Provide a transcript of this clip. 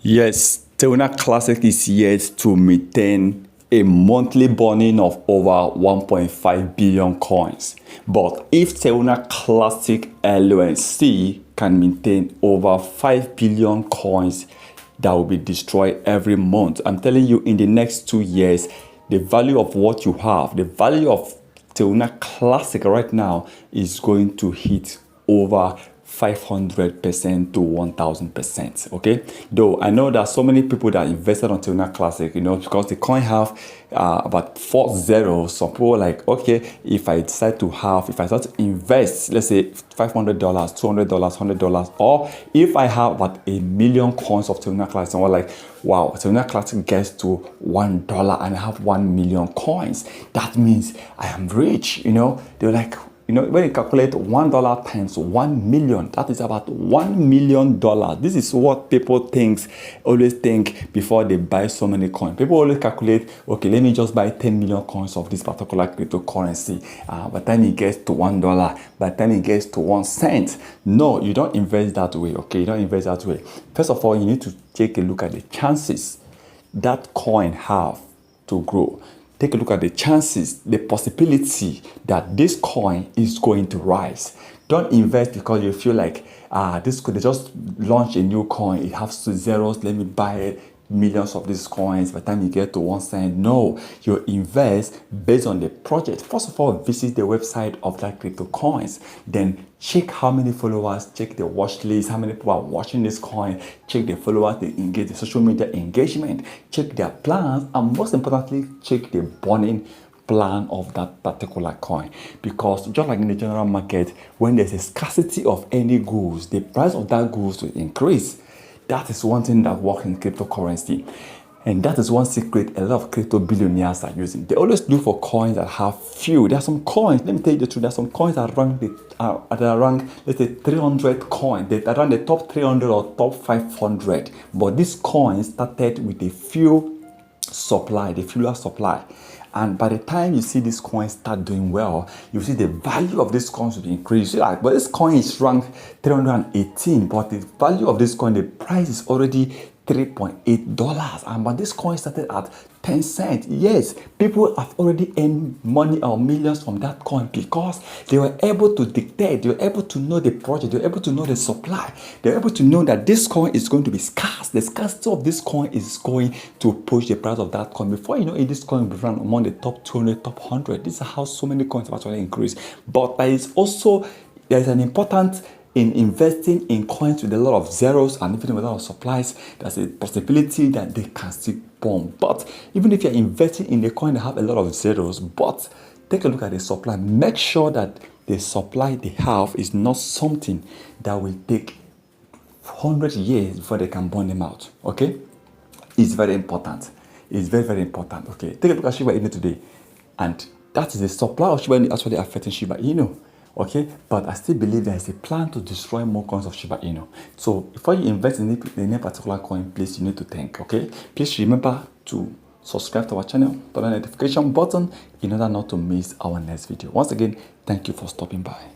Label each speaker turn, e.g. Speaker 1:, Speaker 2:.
Speaker 1: Yes, Terra Classic is yet to maintain a monthly burning of over 1.5 billion coins. But if Terra Classic LLC can maintain over 5 billion coins that will be destroyed every month, I'm telling you, in the next 2 years, the value of what you have, the value of Terra Classic right now is going to hit over 500% to 1000%. Okay, though I know that so many people that invested on Terra Classic, because the coin have about 4 zeros. Some people are like, okay, if I start to invest, let's say $500, $200, $100, or if I have about 1,000,000 coins of Terra Classic, and we're like, wow, Terra Classic gets to $1 and I have 1,000,000 coins, that means I am rich. They're like, when you calculate $1 times 1,000,000, that is about $1,000,000. This is what people always think before they buy so many coins. People always calculate, okay, let me just buy 10 million coins of this particular cryptocurrency. By the time it gets to $1, by the time it gets to 1 cent. No, you don't invest that way, okay? You don't invest that way. First of all, you need to take a look at the chances that coin have to grow. Take a look at the chances, the possibility that this coin is going to rise. Don't invest because you feel like, they just launched a new coin. It has 2 zeros. Let me buy it. Millions of these coins by the time you get to 1 cent. No, you invest based on the project. First of all, visit the website of that crypto coins. Then check how many followers, check the watch list, how many people are watching this coin, check the followers, they engage, the social media engagement, check their plans, and most importantly, check the burning plan of that particular coin. Because just like in the general market, when there's a scarcity of any goods, the price of that goods will increase. That is one thing that works in cryptocurrency. And that is one secret a lot of crypto billionaires are using. They always look for coins that have few. There are some coins, let me tell you the truth, there are some coins that rank, let's say 300 coins. They are around the top 300 or top 500. But these coins started with a few supply, the fewer supply. And by the time you see these coins start doing well, you see the value of these coins will be increased. But this coin is ranked 318, but the value of this coin, the price is already $3.8. And but this coin started at 10 cents. Yes, people have already earned money or millions from that coin because they were able to dictate, they were able to know the project, they were able to know the supply, they were able to know that this coin is going to be scarce. The scarcity of this coin is going to push the price of that coin. Before you know it, this coin will be found among the top 200, top 100. This is how so many coins have actually increased. But there is an important in investing in coins with a lot of zeros and even with a lot of supplies. There's a possibility that they can still bomb. But even if you're investing in a coin that have a lot of zeros, but take a look at the supply. Make sure that the supply they have is not something that will take 100 years before they can burn them out. Okay, it's very important. It's very, very important. Okay, take a look at Shiba Inu today, and that is the supply of Shiba Inu actually affecting Shiba Inu. Okay, but I still believe there is a plan to destroy more coins of Shiba Inu. So before you invest in a particular coin, please, you need to think. Okay, please remember to subscribe to our channel, turn on the notification button in order not to miss our next video. Once again, thank you for stopping by.